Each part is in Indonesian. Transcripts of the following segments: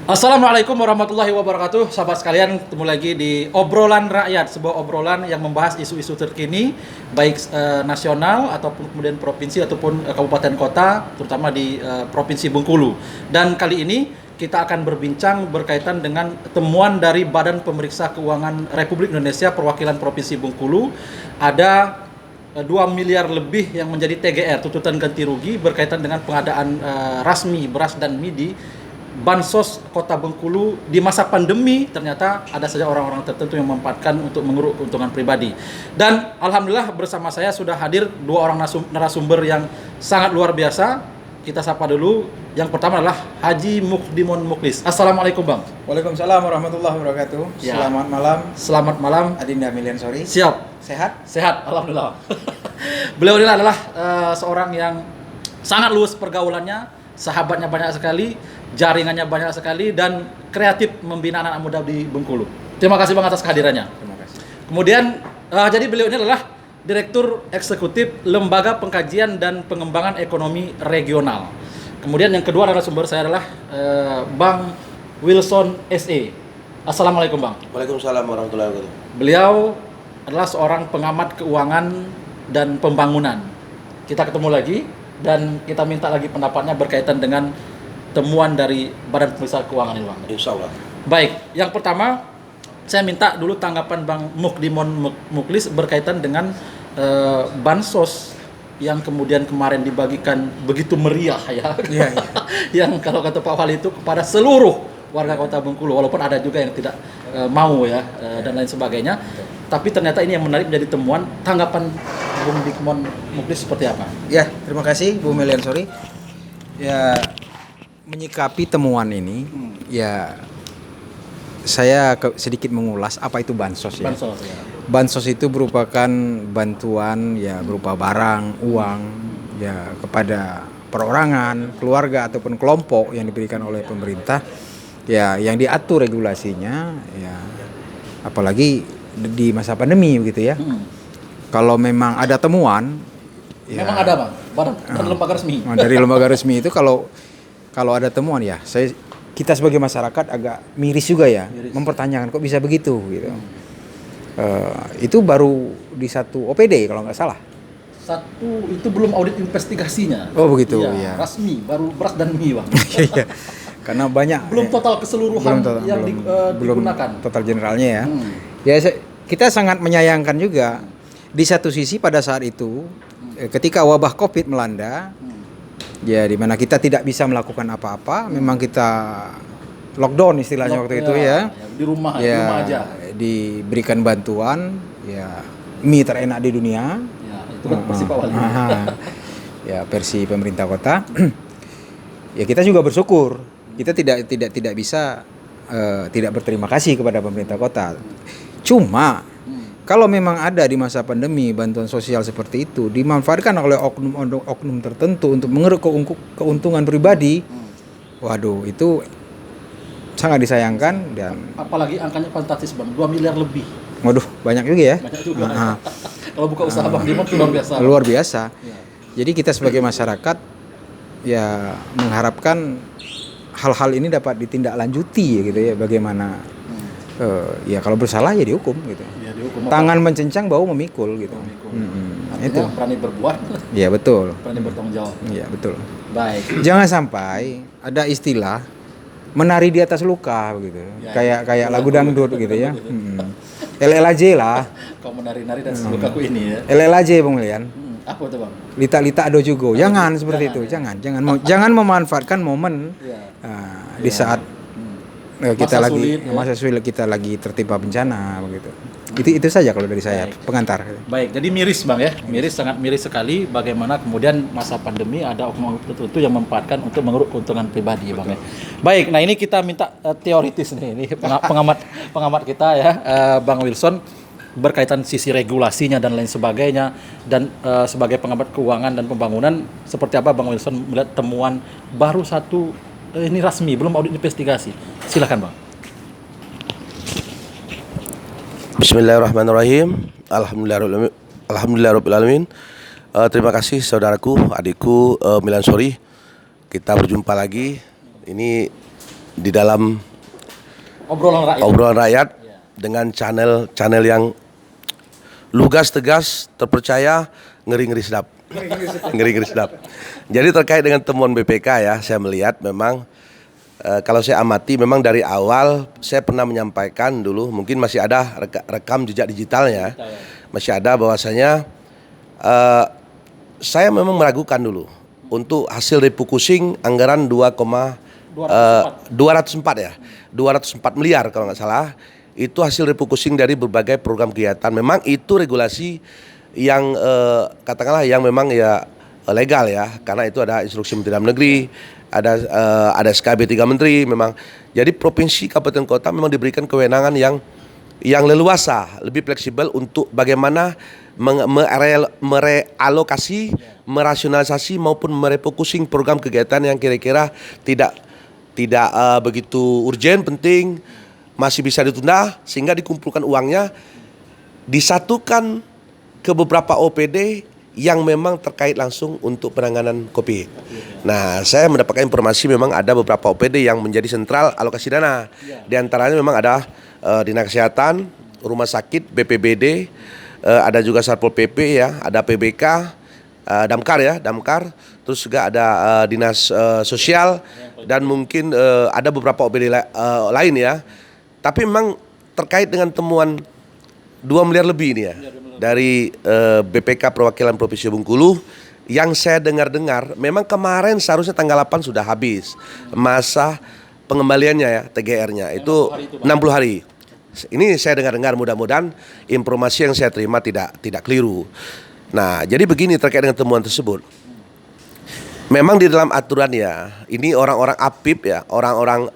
Assalamualaikum warahmatullahi wabarakatuh. Sahabat sekalian, ketemu lagi di Obrolan Rakyat, sebuah obrolan yang membahas isu-isu terkini baik nasional ataupun kemudian provinsi ataupun kabupaten kota, terutama di Provinsi Bengkulu. Dan kali ini kita akan berbincang berkaitan dengan temuan dari Badan Pemeriksa Keuangan Republik Indonesia perwakilan Provinsi Bengkulu. Ada 2 miliar lebih yang menjadi TGR, tuntutan ganti rugi, berkaitan dengan pengadaan rasmi beras dan mie di Bansos Kota Bengkulu di masa pandemi. Ternyata ada saja orang-orang tertentu yang memanfaatkan untuk mengeruk keuntungan pribadi. Dan alhamdulillah bersama saya sudah hadir 2 orang narasumber yang sangat luar biasa. Kita sapa dulu. Yang pertama adalah Haji Mukdimon Muklis. Assalamualaikum Bang. Waalaikumsalam warahmatullahi wabarakatuh. Ya. Selamat malam. Selamat malam. Adinda Miliansori. Siap. Sehat? Sehat, alhamdulillah. Beliau ini adalah seorang yang sangat luas pergaulannya, sahabatnya banyak sekali, jaringannya banyak sekali, dan kreatif membina anak muda di Bengkulu. Terima kasih Bang atas kehadirannya. Terima kasih. Kemudian jadi beliau ini adalah Direktur Eksekutif Lembaga Pengkajian dan Pengembangan Ekonomi Regional. Kemudian yang kedua adalah sumber saya adalah Bang Wilson SE. Assalamualaikum Bang. Waalaikumsalam warahmatullahi wabarakatuh. Beliau adalah seorang pengamat keuangan dan pembangunan. Kita ketemu lagi dan kita minta lagi pendapatnya berkaitan dengan temuan dari Badan Pemeriksa Keuangan ini Bang. Insya Allah. Baik, yang pertama saya minta dulu tanggapan Bang Mukdimon Muklis berkaitan dengan bansos yang kemudian kemarin dibagikan begitu meriah ya. Iya, iya. Yang kalau kata Pak Wali itu kepada seluruh warga Kota Bengkulu, walaupun ada juga yang tidak mau ya dan lain sebagainya. Tapi ternyata ini yang menarik menjadi temuan. Tanggapan Bung Mukdimon Muklis seperti apa? Ya, terima kasih Bu Miliansori. Ya, menyikapi temuan ini, ya saya sedikit mengulas apa itu bansos ya. Bansos ya. Bansos itu merupakan bantuan ya berupa barang, uang ya kepada perorangan, keluarga ataupun kelompok yang diberikan oleh pemerintah ya yang diatur regulasinya ya apalagi di masa pandemi begitu ya. Kalau memang ada temuan ya, Memang ada Bang, dari lembaga resmi. dari lembaga resmi itu kalau ada temuan ya kita sebagai masyarakat agak miris juga ya, mempertanyakan kok bisa begitu gitu. Itu baru di satu OPD kalau nggak salah. Satu itu belum audit investigasinya. Oh begitu ya. ya. Rasmi baru beras dan mie Bang. Iya. Karena banyak Belum total keseluruhan yang belum digunakan. total generalnya ya. Ya kita sangat menyayangkan juga di satu sisi pada saat itu ketika wabah Covid melanda ya di mana kita tidak bisa melakukan apa-apa, memang kita lockdown istilahnya waktu itu ya. Di rumah, Ya, di rumah aja. diberikan bantuan ya mie terenak di dunia. Ya, itu kan versi Pak Wali. Ya versi pemerintah kota. Ya kita juga bersyukur. Kita tidak bisa tidak berterima kasih kepada pemerintah kota. Cuma kalau memang ada di masa pandemi bantuan sosial seperti itu dimanfaatkan oleh oknum tertentu untuk mengeruk keuntungan pribadi, waduh itu sangat disayangkan dan Apalagi angkanya fantastis Bang, 2 miliar lebih. waduh banyak juga ya. Banyak juga. Kalau buka usaha Bang Dimon itu luar biasa. Luar biasa. Ya. Jadi kita sebagai masyarakat ya mengharapkan hal-hal ini dapat ditindaklanjuti gitu ya, bagaimana ya kalau bersalah ya dihukum gitu. Ya, dihukum. Tangan mencencang bau memikul gitu. Artinya Itu. berani berbuat, Ya betul. berani bertanggung jawab. Ya betul. Baik. Jangan sampai ada istilah menari di atas luka begitu. Ya, Kayak lagu dangdut gitu ya. LLAJ lah. Kau menari-nari dan selukaku ini ya. LLAJ Bung Milian. Apa itu Bang? Lita-lita ado juga. Jangan seperti itu. Jangan memanfaatkan momen Ya. di saat kita Masa lagi sulit, ya. masa sulit, kita lagi tertimpa bencana begitu. Itu saja kalau dari saya pengantar. Baik, jadi miris Bang ya, sangat miris sekali bagaimana kemudian masa pandemi ada oknum tertentu yang memanfaatkan untuk mengeruk keuntungan pribadi Bang ya. Baik, nah ini kita minta teoritis nih, ini pengamat kita ya, Bang Wilson, berkaitan sisi regulasinya dan lain sebagainya, dan sebagai pengamat keuangan dan pembangunan, seperti apa Bang Wilson melihat temuan baru satu ini rasmi, belum audit investigasi. Silakan Bang. Bismillahirrahmanirrahim. Alhamdulillahirobbilalamin. Terima kasih saudaraku, adikku Miliansori. Kita berjumpa lagi. Ini di dalam Obrolan rakyat. obrolan rakyat dengan channel yang lugas, tegas, terpercaya, ngeri-ngeri sedap. Ngeri-ngeri sedap. Jadi terkait dengan temuan BPK ya, saya melihat memang kalau saya amati memang dari awal saya pernah menyampaikan dulu, mungkin masih ada rekam jejak digitalnya, masih ada bahwasanya saya memang meragukan dulu untuk hasil refocusing anggaran 204 ya, 204 miliar kalau nggak salah, itu hasil refocusing dari berbagai program kegiatan. Memang itu regulasi yang katakanlah yang memang ya legal ya, karena itu ada instruksi Menteri Dalam Negeri, ada SKB 3 Menteri memang. Jadi provinsi, kabupaten, kota memang diberikan kewenangan yang leluasa, lebih fleksibel untuk bagaimana merealokasi, merasionalisasi maupun merefocusing program kegiatan yang kira-kira tidak begitu urgen, penting, masih bisa ditunda, sehingga dikumpulkan uangnya, disatukan ke beberapa OPD yang memang terkait langsung untuk penanganan COVID. Nah, saya mendapatkan informasi memang ada beberapa OPD yang menjadi sentral alokasi dana. Di antaranya memang ada Dinas Kesehatan, Rumah Sakit, BPBD, ada juga Satpol PP ya, ada PBK, Damkar, terus juga ada Dinas Sosial, dan mungkin ada beberapa OPD lain ya. Tapi memang terkait dengan temuan 2 miliar lebih ini ya dari BPK Perwakilan Provinsi Bengkulu, yang saya dengar memang kemarin seharusnya tanggal 8 sudah habis masa pengembaliannya ya, TGR-nya itu 60 hari. Ini saya dengar, mudah-mudahan informasi yang saya terima tidak keliru. Nah, jadi begini terkait dengan temuan tersebut. Memang di dalam aturan ya, ini orang-orang APIP ya, orang-orang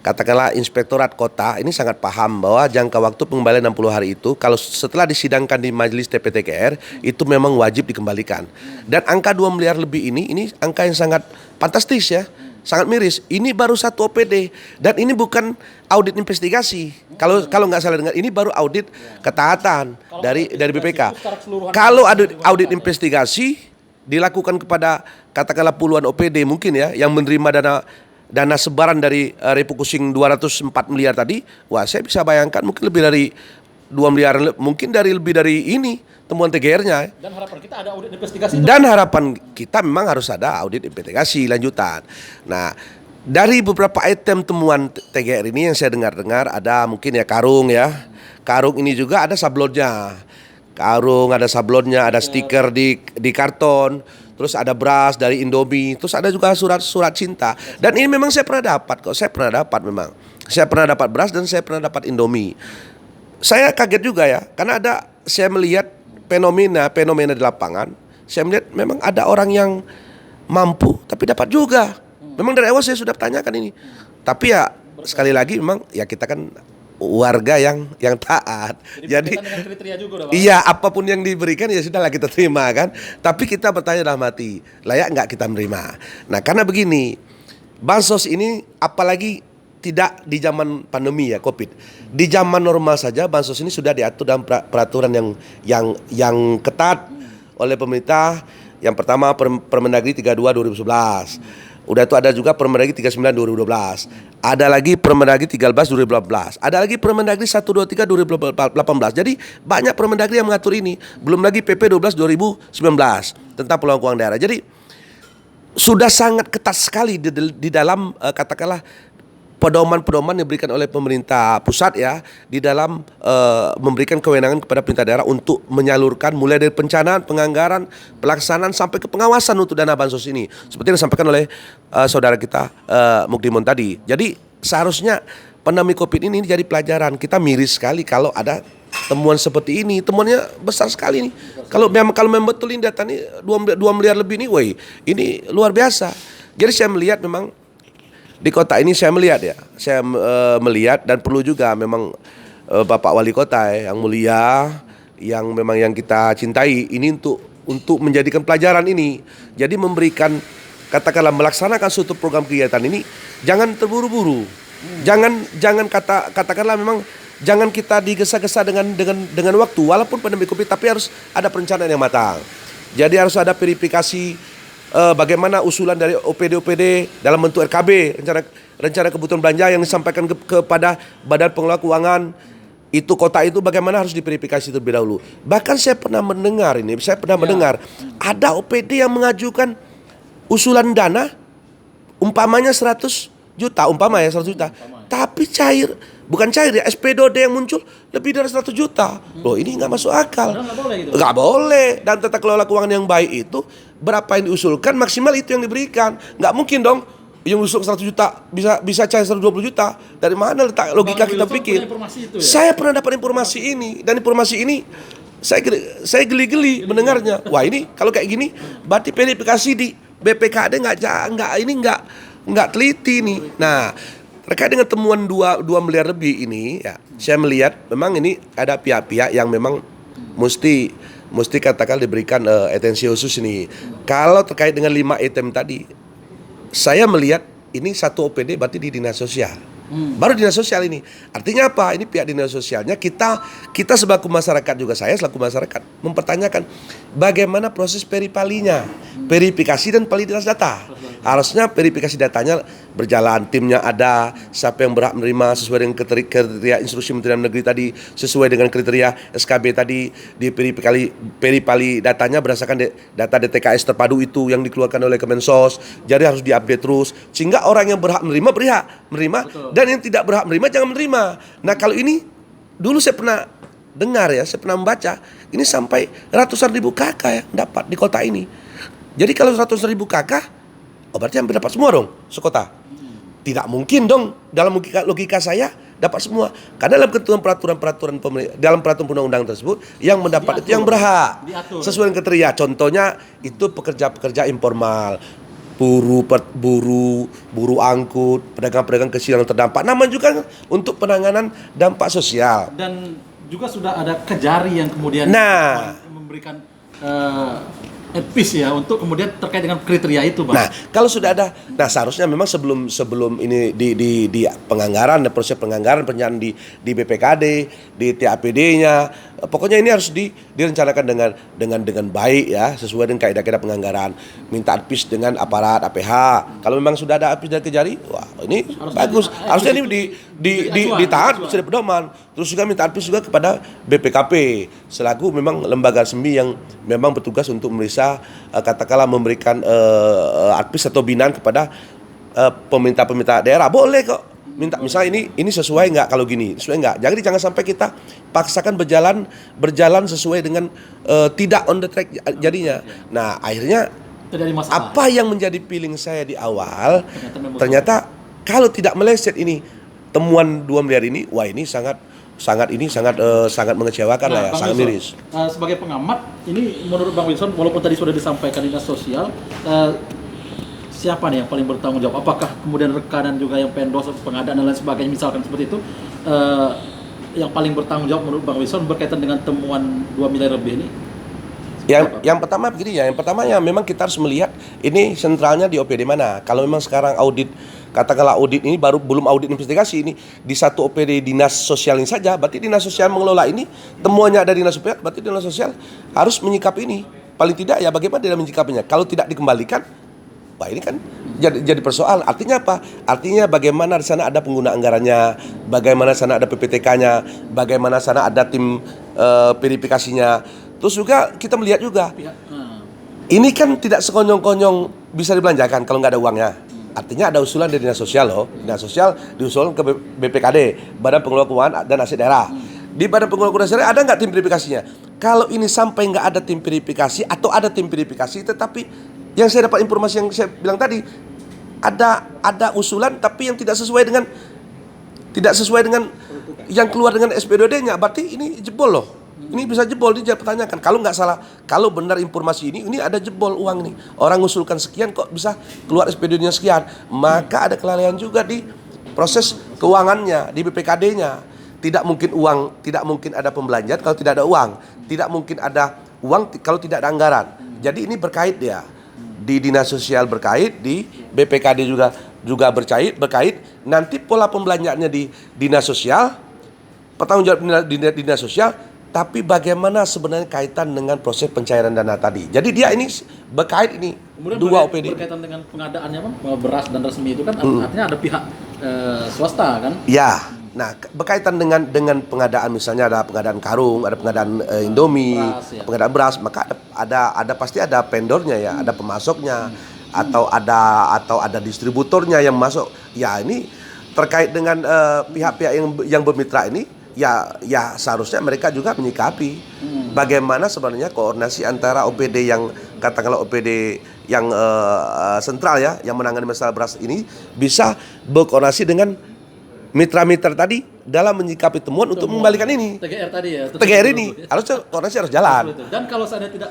katakanlah inspektorat kota ini sangat paham bahwa jangka waktu pengembalian 60 hari itu kalau setelah disidangkan di majelis TPTKR itu memang wajib dikembalikan. Dan angka 2 miliar lebih ini angka yang sangat fantastis ya, sangat miris. Ini baru satu OPD dan ini bukan audit investigasi. Kalau nggak salah dengar, ini baru audit ketaatan dari BPK. Kalau audit investigasi dilakukan kepada katakanlah puluhan OPD mungkin ya yang menerima dana sebaran dari refocusing 204 miliar tadi, wah saya bisa bayangkan mungkin lebih dari 2 miliar, mungkin lebih dari ini temuan TGR-nya. Dan harapan kita ada audit investigasi. Dan harapan kita memang harus ada audit investigasi lanjutan. Nah, dari beberapa item temuan TGR ini yang saya dengar ada mungkin ya karung ya. Karung ini juga ada sablonnya. Karung ada sablonnya, ada stiker di karton. Terus ada beras dari Indomie, terus ada juga surat cinta. Dan ini memang saya pernah dapat kok, saya pernah dapat beras dan saya pernah dapat Indomie. Saya kaget juga ya, karena saya melihat fenomena di lapangan. Saya melihat memang ada orang yang mampu tapi dapat juga. Memang dari awal saya sudah tanyakan ini. Tapi ya sekali lagi memang ya kita kan warga yang taat. Jadi dengan kriteria juga, Pak. Iya, apapun yang diberikan ya sudahlah kita terima kan. Tapi kita bertanya dalam hati, layak nggak kita menerima? Nah, karena begini, bansos ini apalagi tidak di zaman pandemi ya, COVID. Di zaman normal saja bansos ini sudah diatur dalam peraturan yang ketat oleh pemerintah. Yang pertama Permendagri 32 2011. Udah itu ada juga Permendagri 39 2012. Ada lagi Permendagri 13 2018. Ada lagi Permendagri 123 2018. Jadi banyak Permendagri yang mengatur ini. Belum lagi PP 12 2019 tentang pengelolaan keuangan daerah. Jadi sudah sangat ketat sekali di dalam katakanlah pedoman-pedoman yang diberikan oleh pemerintah pusat ya di dalam memberikan kewenangan kepada pemerintah daerah untuk menyalurkan mulai dari perencanaan, penganggaran, pelaksanaan sampai ke pengawasan untuk dana bansos ini. Seperti yang disampaikan oleh saudara kita Mukdimon tadi. Jadi seharusnya pandemi COVID ini jadi pelajaran. Kita miris sekali kalau ada temuan seperti ini. Temuannya besar sekali nih. Kalau memang betul ini data ini 2 miliar lebih ini, woi, ini luar biasa. Jadi saya melihat memang di kota ini saya melihat dan perlu juga memang Bapak Wali Kota yang mulia, yang memang yang kita cintai ini untuk menjadikan pelajaran ini. Jadi memberikan katakanlah melaksanakan suatu program kegiatan ini jangan terburu-buru. Jangan katakanlah memang jangan kita digesa-gesa dengan waktu walaupun pandemi Covid, tapi harus ada perencanaan yang matang. Jadi harus ada verifikasi bagaimana usulan dari OPD dalam bentuk RKB, rencana kebutuhan belanja yang disampaikan kepada Badan Pengelola Keuangan itu kota itu bagaimana harus diverifikasi terlebih dahulu. Bahkan saya pernah mendengar ada OPD yang mengajukan usulan dana umpamanya 100 juta, tapi bukan cair ya, SPDOD yang muncul lebih dari 100 juta. Loh, ini nggak masuk akal. Nggak boleh. Dan tata kelola keuangan yang baik itu berapa yang diusulkan maksimal itu yang diberikan. Nggak mungkin dong yang usul 100 juta bisa cair 120 juta. Dari mana letak logika kita pikir? Saya pernah dapat informasi ini, dan informasi ini saya geli-geli mendengarnya. Wah, ini kalau kayak gini berarti verifikasi di BPKD nggak teliti nih. Nah, terkait dengan temuan 2 miliar lebih ini ya, saya melihat memang ini ada pihak-pihak yang memang mesti katakan diberikan atensi khusus ini. Kalau terkait dengan 5 item tadi, saya melihat ini satu OPD berarti di dinas sosial. Baru dinas sosial ini. Artinya apa? Ini pihak dinas sosialnya kita selaku masyarakat juga, saya selaku masyarakat mempertanyakan bagaimana proses peripalinya, verifikasi dan validitas data. Harusnya verifikasi datanya berjalan, timnya ada, siapa yang berhak menerima sesuai dengan kriteria instruksi Menteri Dalam Negeri tadi, sesuai dengan kriteria SKB tadi, di peripali datanya berdasarkan data DTKS terpadu itu yang dikeluarkan oleh Kemensos. Jadi harus diupdate terus sehingga orang yang berhak menerima menerima. Betul. Dan yang tidak berhak menerima jangan menerima. Nah, kalau ini dulu saya pernah dengar ya, saya pernah membaca ini sampai ratusan ribu KK ya dapat di kota ini. Jadi kalau ratusan ribu KK, berarti hampir dapat semua dong sekota. Tidak mungkin dong dalam logika saya dapat semua. Karena dalam ketentuan peraturan dalam peraturan undang-undang tersebut yang mendapat itu yang berhak sesuai dengan kriteria. Contohnya itu pekerja-pekerja informal, buruh angkut, pedagang-pedagang kecil yang terdampak. Namun juga untuk penanganan dampak sosial. Dan juga sudah ada Kejari yang kemudian memberikan advice ya untuk kemudian terkait dengan kriteria itu, Bang. Nah, kalau sudah ada, seharusnya memang sebelum ini di penganggaran, proses penganggaran perencanaan di BPKD, di TAPD-nya, pokoknya ini harus direncanakan dengan baik ya, sesuai dengan kaidah-kaidah penganggaran. Minta advice dengan aparat APH. Kalau memang sudah ada advice dari Kejari, wah ini bagus. Harusnya ini ditaat sudah pedoman. Terus juga minta advice juga kepada BPKP selaku memang lembaga resmi yang memang bertugas untuk memeriksa katakanlah memberikan advice atau binaan kepada pemerintah daerah. Boleh kok minta, misalnya ini sesuai nggak kalau gini, sesuai nggak. Jadi jangan sampai kita paksakan berjalan sesuai dengan tidak on the track jadinya. Nah, akhirnya apa yang menjadi feeling saya di awal ternyata kalau tidak meleset ini temuan 2 miliar ini, wah ini sangat mengecewakan lah ya, sangat miris. Sebagai pengamat, ini menurut Bang Wilson, walaupun tadi sudah disampaikan dinas sosial, siapa nih yang paling bertanggung jawab? Apakah kemudian rekanan juga yang pendos, pengadaan dan lain sebagainya, misalkan seperti itu, yang paling bertanggung jawab menurut Bang Wilson berkaitan dengan temuan 2 miliar lebih ini? Yang pertama begini ya, memang kita harus melihat ini sentralnya di OPD mana. Kalau memang sekarang audit, katakanlah audit ini belum audit investigasi ini di satu OPD dinas sosial ini saja, berarti dinas sosial mengelola ini, temuannya ada dinas sosial, berarti dinas sosial harus menyikapi ini. Paling tidak ya bagaimana dia menyikapinya. Kalau tidak dikembalikan, wah ini kan jadi persoalan. Artinya apa? Artinya bagaimana di sana ada pengguna anggarannya, bagaimana di sana ada PPTK-nya, bagaimana di sana ada tim verifikasinya. Terus juga kita melihat juga, ini kan tidak sekonyong-konyong bisa dibelanjakan kalau nggak ada uangnya. Artinya ada usulan dari dinas sosial loh. Dinas sosial diusulkan ke BPKD, Badan Pengelola Keuangan dan Aset Daerah. Di Badan Pengelola Keuangan Daerah ada nggak tim verifikasinya? Kalau ini sampai nggak ada tim verifikasi atau ada tim verifikasi, tetapi yang saya dapat informasi yang saya bilang tadi, ada usulan tapi yang tidak sesuai dengan yang keluar dengan SPDOD-nya, berarti ini jebol loh. Ini bisa jebol, ini jangan pertanyakan. Kalau nggak salah, kalau benar informasi ini ada jebol uang nih. Orang ngusulkan sekian kok bisa keluar SPDO-nya sekian. Maka ada kelalaian juga di proses keuangannya, di BPKD-nya. Tidak mungkin ada pembelanjaan kalau tidak ada uang. Tidak mungkin ada uang kalau tidak ada anggaran. Jadi ini berkait ya. Di dinas sosial berkait, di BPKD juga berkait. Nanti pola pembelanjaannya di dinas sosial, pertanggung jawab di dinas sosial, Tapi bagaimana sebenarnya kaitan dengan proses pencairan dana tadi? Jadi dia ini berkait ini Kemudian dua OPD. berkaitan dengan pengadaannya Bang, beras dan resmi itu kan artinya ada pihak swasta kan? Ya, nah berkaitan dengan pengadaan, misalnya ada pengadaan karung, ada pengadaan Indomie, Beras, ya. pengadaan beras, maka ada pasti ada vendornya ya, ada pemasoknya, atau ada distributornya yang masuk. Ya ini terkait dengan pihak-pihak yang bermitra ini, ya seharusnya mereka juga menyikapi bagaimana sebenarnya koordinasi antara OPD yang katakanlah OPD yang sentral ya, yang menangani masalah beras ini bisa berkoordinasi dengan mitra-mitra tadi dalam menyikapi temuan untuk mengembalikan ini. TGR tadi ya. TGR ini harusnya koordinasi harus jalan. Betul. Dan kalau saya tidak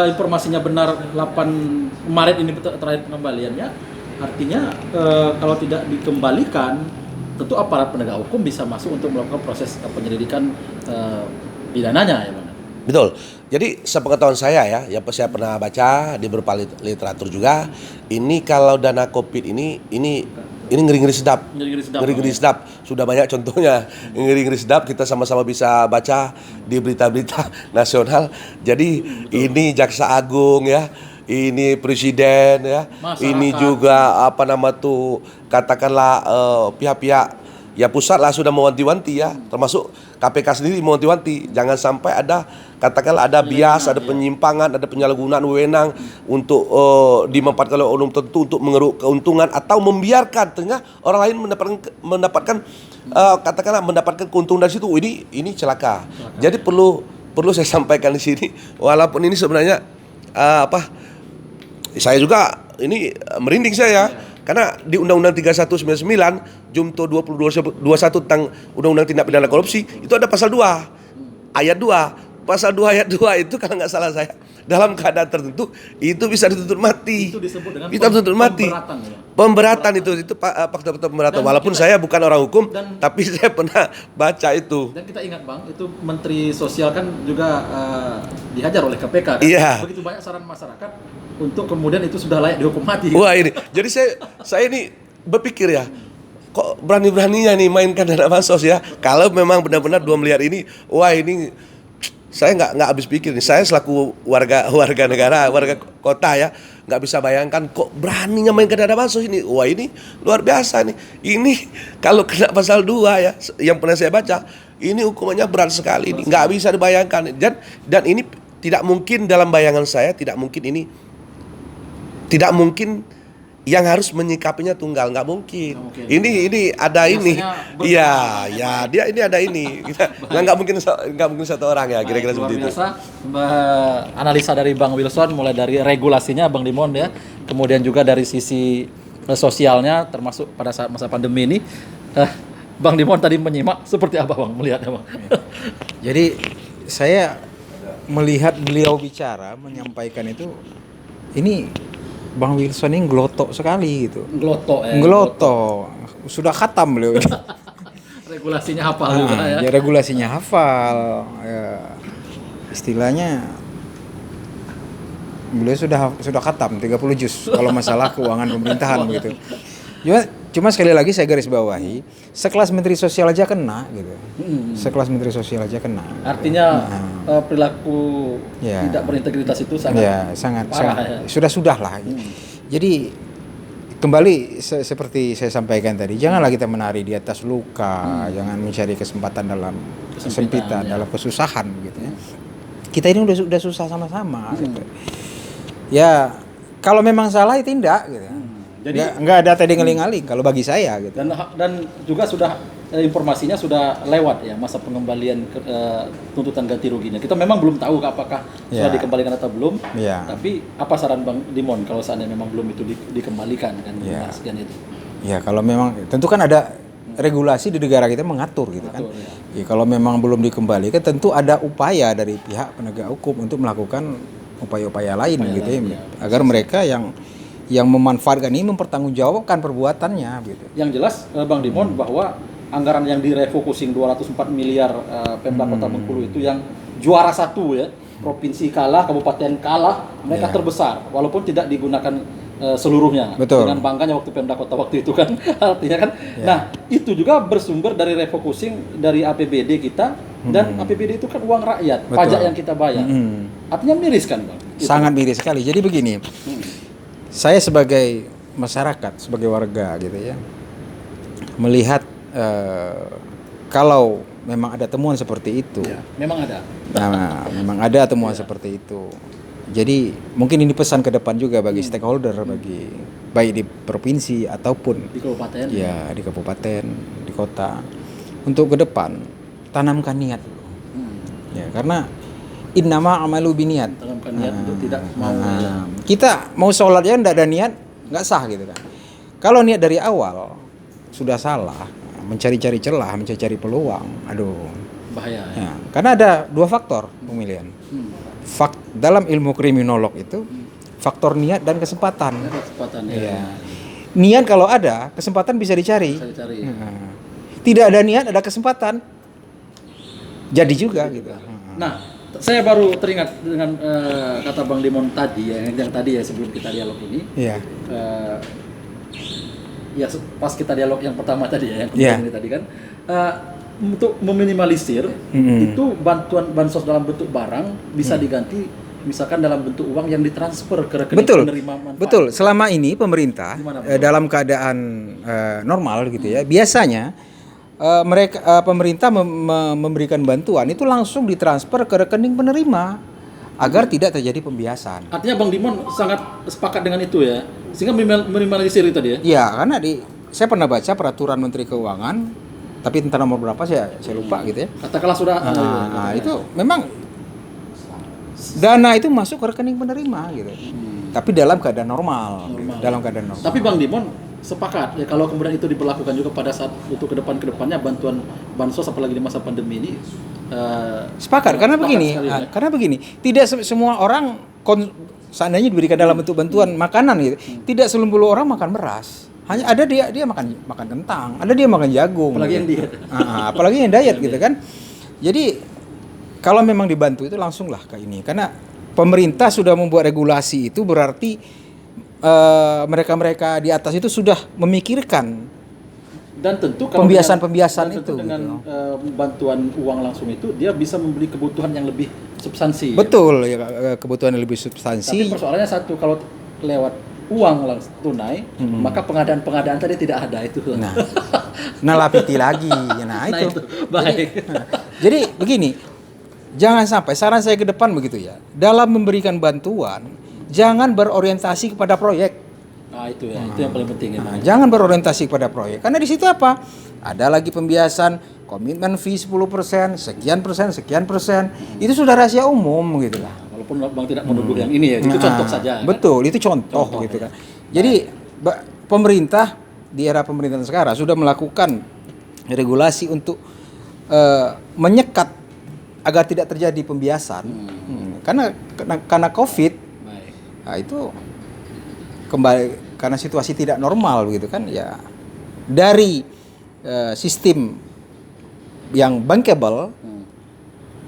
informasinya benar 8 Maret ini terakhir pengembaliannya, artinya kalau tidak dikembalikan, tentu aparat penegak hukum bisa masuk untuk melakukan proses penyelidikan pidananya ya Bang. Betul. Jadi sepengetahuan saya ya, yang saya pernah baca di beberapa literatur juga, ini kalau dana Covid ini ngeri-ngeri sedap. Ngeri-ngeri sedap. Sudah banyak contohnya. Ngeri-ngeri sedap kita sama-sama bisa baca di berita-berita nasional. Jadi ini Jaksa Agung ya, ini Presiden ya, Masyarakat. ini juga katakanlah pihak-pihak ya pusat lah sudah mewanti-wanti ya, termasuk KPK sendiri mewanti-wanti jangan sampai ada katakanlah ada bias, ada penyimpangan, ada penyalahgunaan wewenang untuk dimanfaatkan oleh oknum tertentu untuk mengeruk keuntungan atau membiarkan tengah orang lain mendapatkan katakanlah mendapatkan keuntungan dari situ. Ini celaka. Jadi perlu saya sampaikan di sini, walaupun ini sebenarnya saya juga ini merinding saya. Karena di Undang-Undang 3199 Junto 2021 tentang Undang-Undang Tindak Pidana Korupsi itu ada pasal 2 ayat 2. Pasal 2 ayat 2 itu kalau nggak salah saya, dalam keadaan tertentu itu bisa dituntut mati. Itu disebut dengan tuntut mati. Pemberatan ya. Pemberatan itu fakta pemberatan. Walaupun saya bukan orang hukum, tapi saya pernah baca itu. Dan kita ingat Bang, itu Menteri Sosial kan juga dihajar oleh KPK kan. Iya. Begitu banyak saran masyarakat untuk kemudian itu sudah layak dihukum mati. Wah ini, jadi saya ini berpikir ya, kok berani-beraninya nih mainkan dana bansos ya. Kalau memang benar-benar 2 miliar ini, wah ini saya nggak habis pikir nih. Saya selaku warga negara, warga kota ya, nggak bisa bayangkan kok beraninya mainkan dana bansos ini. Wah ini luar biasa nih. Ini kalau kena pasal 2 ya, yang pernah saya baca, ini hukumannya berat sekali. Ini nggak bisa dibayangkan. Dan ini tidak mungkin dalam bayangan saya, tidak mungkin yang harus menyikapinya tunggal, nggak mungkin. Ini ada ini, iya, dia ini ada ini. Nggak mungkin satu orang ya, kira-kira seperti itu. Biasa analisa dari Bang Wilson, mulai dari regulasinya Bang Dimon ya, kemudian juga dari sisi sosialnya, termasuk pada saat masa pandemi ini. Bang Dimon tadi menyimak seperti apa Bang melihatnya Bang? Jadi saya melihat beliau bicara menyampaikan itu, ini Bang Wilson ini gelotok sekali gitu. Gelotok. Sudah khatam beliau ini. Regulasinya hafal juga ya. Ya regulasinya hafal. Ya, istilahnya beliau sudah khatam 30 juz kalau masalah keuangan pemerintahan begitu. Cuma sekali lagi saya garis bawahi, sekelas Menteri Sosial aja kena gitu. Sekelas Menteri Sosial aja kena. Artinya perilaku tidak berintegritas itu sangat parah, sudah lah. Jadi kembali seperti saya sampaikan tadi, janganlah kita menari di atas luka, jangan mencari kesempatan dalam kesempitan, dalam kesusahan gitu ya. Kita ini udah susah sama-sama gitu. Ya kalau memang salah ya tindak gitu. Jadi nggak ada tedeng-aling-aling kalau bagi saya gitu. Dan juga sudah informasinya sudah lewat ya masa pengembalian tuntutan ganti ruginya. Kita memang belum tahu apakah sudah dikembalikan atau belum. Tapi apa saran Bang Dimon kalau seandainya memang belum itu dikembalikan kan sekian itu? Ya kalau memang tentu kan ada regulasi di negara kita mengatur gitu kan. Ya kalau memang belum dikembalikan tentu ada upaya dari pihak penegak hukum untuk melakukan upaya-upaya lain gitu ya. Agar mereka yang memanfaatkan ini mempertanggungjawabkan perbuatannya gitu. Yang jelas Bang Dimon bahwa anggaran yang direfocusing 204 miliar Pemda Kota Bengkulu itu yang juara 1 ya, provinsi kalah, kabupaten kalah, mereka terbesar walaupun tidak digunakan seluruhnya. Betul. Dengan bangganya waktu Pemda Kota waktu itu kan artinya kan. Nah, itu juga bersumber dari refocusing dari APBD kita Dan APBD itu kan uang rakyat, Betul. pajak yang kita bayar. Artinya miris kan, Bang? Gitu. Sangat miris sekali. Jadi begini, saya sebagai masyarakat, sebagai warga gitu ya, melihat kalau memang ada temuan seperti itu, Ya, memang ada. nah, memang ada temuan seperti itu. Jadi mungkin ini pesan ke depan juga bagi stakeholder, bagi baik di provinsi ataupun Di kabupaten. ya di kabupaten, di kota, untuk ke depan tanamkan niat, ya karena innama amalu biniat. Tanamkan niat untuk tidak mau. Kita mau sholat ya ndak ada niat nggak sah gitu kan. Kalau niat dari awal sudah salah, mencari-cari celah, mencari-cari peluang, aduh. Bahaya. Ya, karena ada dua faktor pemilihan. Dalam ilmu kriminolog itu faktor niat dan kesempatan. Ada kesempatan ya. Iya. Niat kalau ada, kesempatan bisa dicari. Bisa dicari. Nah, tidak ada niat, ada kesempatan. Jadi juga gitu. Nah, saya baru teringat dengan kata Bang Dimon tadi ya, yang tadi ya sebelum kita dialog ini. Iya. Ya pas kita dialog yang pertama tadi ya, yang Iya. ini tadi kan, untuk meminimalisir itu bansos dalam bentuk barang bisa diganti misalkan dalam bentuk uang yang ditransfer ke rekening Betul, penerima manfaat. betul. Selama ini pemerintah Gimana, dalam keadaan normal gitu ya, biasanya pemerintah memberikan bantuan itu langsung ditransfer ke rekening penerima agar tidak terjadi pembiasan. Artinya Bang Dimon sangat sepakat dengan itu ya, sehingga minimalisir itu tadi ya. Ya, karena saya pernah baca peraturan Menteri Keuangan, tapi entah nomor berapa saya lupa gitu ya. Katakanlah sudah. Nah, itu memang dana itu masuk ke rekening penerima gitu. Tapi dalam keadaan normal. Dalam keadaan normal. Tapi Bang Dimon sepakat ya kalau kemudian itu diberlakukan juga pada saat untuk kedepannya bantuan bansos apalagi di masa pandemi ini. Sepakat karena begini, sekali, ya. karena begini, tidak semua orang seandainya diberikan dalam bentuk bantuan makanan gitu, tidak seluruh orang makan beras. Hanya ada dia makan kentang, ada dia makan jagung. Apalagi yang gitu. diet. Apalagi yang diet gitu kan. Jadi kalau memang dibantu itu langsunglah ke ini, karena pemerintah sudah membuat regulasi itu berarti mereka-mereka di atas itu sudah memikirkan Dan tentu kalau pembiasan itu dengan gitu. Bantuan uang langsung itu dia bisa membeli kebutuhan yang lebih substansi. Betul ya, kebutuhan yang lebih Tapi substansi. persoalannya satu, kalau lewat uang langsung tunai, maka pengadaan tadi tidak ada itu. Nah lapiti lagi. Nah itu. Baik. Jadi begini, jangan sampai, saran saya ke depan begitu ya, dalam memberikan bantuan jangan berorientasi kepada proyek. Nah itu ya, itu yang paling penting ya. Nah, jangan berorientasi kepada proyek, karena di situ apa? Ada lagi pembiasan, komitmen fee 10%, sekian persen, itu sudah rahasia umum gitu lah. Walaupun Bang tidak menuduh yang ini ya, itu contoh saja. Betul, itu contoh gitu kan. Jadi pemerintah di era pemerintahan sekarang sudah melakukan regulasi untuk menyekat agar tidak terjadi pembiasan. Karena COVID, Baik. nah itu kembali karena situasi tidak normal gitu kan ya, dari sistem yang bankable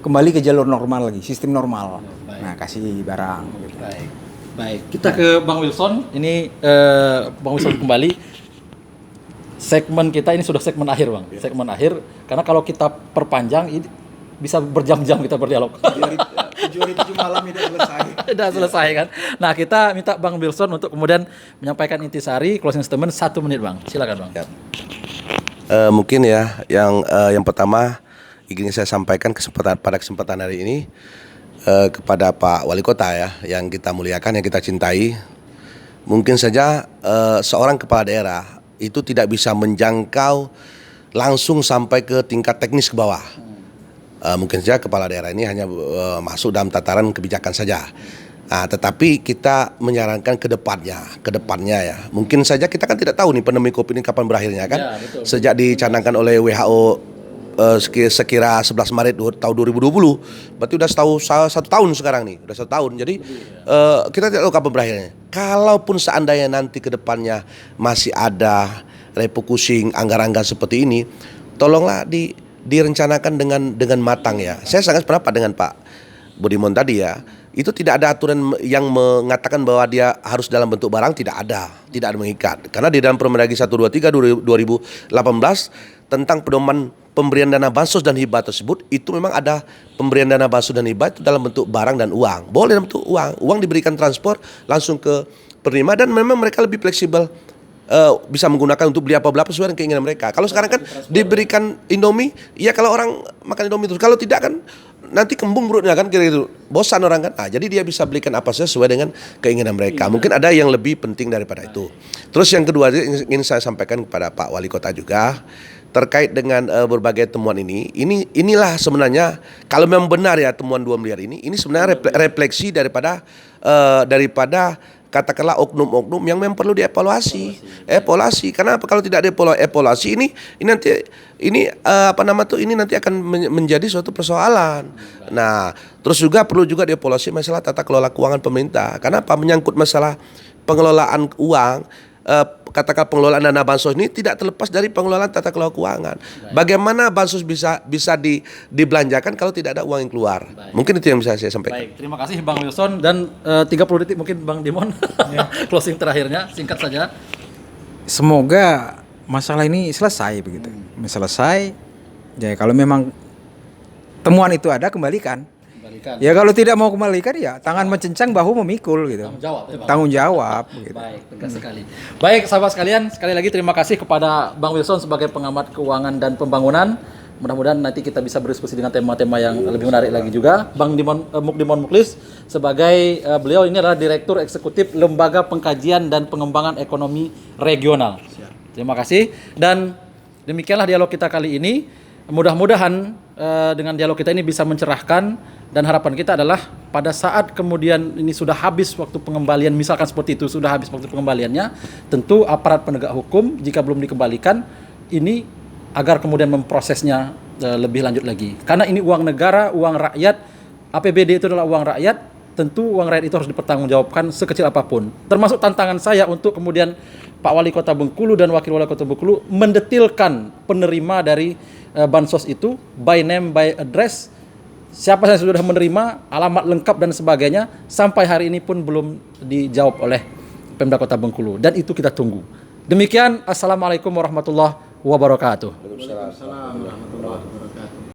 kembali ke jalur normal lagi, sistem normal. Baik. Nah, kasih barang gitu. Baik, kita ke Bang Wilson. Ini Bang Wilson kembali. Segmen kita ini sudah segmen akhir, Bang. Segmen akhir, karena kalau kita perpanjang ini bisa berjam-jam kita berdialog. 7 malam tidak selesai. Sudah selesai kan. Nah, kita minta Bang Wilson untuk kemudian menyampaikan intisari closing statement 1 menit, Bang. Silakan, Bang. Mungkin ya yang pertama ingin saya sampaikan pada kesempatan hari ini kepada Pak Wali Kota ya, yang kita muliakan, yang kita cintai. Mungkin saja seorang kepala daerah itu tidak bisa menjangkau langsung sampai ke tingkat teknis ke bawah. Mungkin saja kepala daerah ini hanya masuk dalam tataran kebijakan saja. Tetapi kita menyarankan ke depannya ya. Mungkin saja kita kan tidak tahu nih pandemi Covid ini kapan berakhirnya kan. Ya, betul. Sejak dicanangkan oleh WHO sekira 11 Maret tahun 2020, berarti udah satu tahun sekarang nih, udah 1 tahun. Jadi kita tidak tahu kapan berakhirnya. Kalaupun seandainya nanti ke depannya masih ada refocusing anggaran-anggaran seperti ini, tolonglah direncanakan dengan matang ya. Saya sangat sependapat dengan Pak Budiman tadi ya. Itu tidak ada aturan yang mengatakan bahwa dia harus dalam bentuk barang, tidak ada mengikat. Karena di dalam Permendagri 123 2018 tentang pedoman pemberian dana bansos dan hibah tersebut, itu memang ada pemberian dana bansos dan hibah itu dalam bentuk barang dan uang. Boleh dalam bentuk uang. Uang diberikan transport langsung ke penerima dan memang mereka lebih fleksibel. Bisa menggunakan untuk beli apa-apa sesuai dengan keinginan mereka. Kalau sekarang kan diberikan Indomie, ya kalau orang makan Indomie terus, kalau tidak kan nanti kembung perutnya kan, kira gitu. Bosan orang kan. Jadi dia bisa belikan apa saja sesuai dengan keinginan mereka. Mungkin ada yang lebih penting daripada itu. Terus yang kedua ingin saya sampaikan kepada Pak Wali Kota juga terkait dengan berbagai temuan inilah sebenarnya kalau memang benar ya temuan 2 miliar ini sebenarnya refleksi daripada katakanlah oknum-oknum yang memang perlu dievaluasi. Kenapa kalau tidak dievaluasi ini nanti ini nanti akan menjadi suatu persoalan. Nah, terus juga perlu juga dievaluasi masalah tata kelola keuangan pemerintah. Kenapa menyangkut masalah pengelolaan uang, katakan pengelolaan dana bansos ini tidak terlepas dari pengelolaan tata kelola keuangan. Bagaimana bansos bisa dibelanjakan kalau tidak ada uang yang keluar? Mungkin itu yang bisa saya sampaikan. Baik, terima kasih Bang Wilson dan 30 detik mungkin Bang Dimon closing terakhirnya singkat saja. Semoga masalah ini selesai begitu. Selesai. Ya kalau memang temuan itu ada, kembalikan. Ya kalau tidak mau kembalikan ya tangan mencencang bahu memikul gitu. Tanggung jawab ya, Bang. Tanggung jawab gitu. Baik, tegas sekali. Baik, sahabat sekalian, sekali lagi terima kasih kepada Bang Wilson sebagai pengamat keuangan dan pembangunan. Mudah-mudahan nanti kita bisa berdiskusi dengan tema-tema yang lebih menarik lagi juga. Bang Mukdimon Muklis sebagai beliau ini adalah Direktur Eksekutif Lembaga Pengkajian dan Pengembangan Ekonomi Regional. Terima kasih dan demikianlah dialog kita kali ini. Mudah-mudahan dengan dialog kita ini bisa mencerahkan dan harapan kita adalah pada saat kemudian ini sudah habis waktu pengembalian, misalkan seperti itu sudah habis waktu pengembaliannya, tentu aparat penegak hukum jika belum dikembalikan ini agar kemudian memprosesnya lebih lanjut lagi. Karena ini uang negara, uang rakyat, APBD itu adalah uang rakyat, tentu uang rakyat itu harus dipertanggungjawabkan sekecil apapun. Termasuk tantangan saya untuk kemudian Pak Wali Kota Bengkulu dan Wakil Wali Kota Bengkulu mendetilkan penerima dari bansos itu by name, by address, siapa yang sudah menerima, alamat lengkap dan sebagainya, sampai hari ini pun belum dijawab oleh Pemda Kota Bengkulu dan itu kita tunggu. Demikian, Assalamualaikum warahmatullahi wabarakatuh. Waalaikumsalam warahmatullahi wabarakatuh.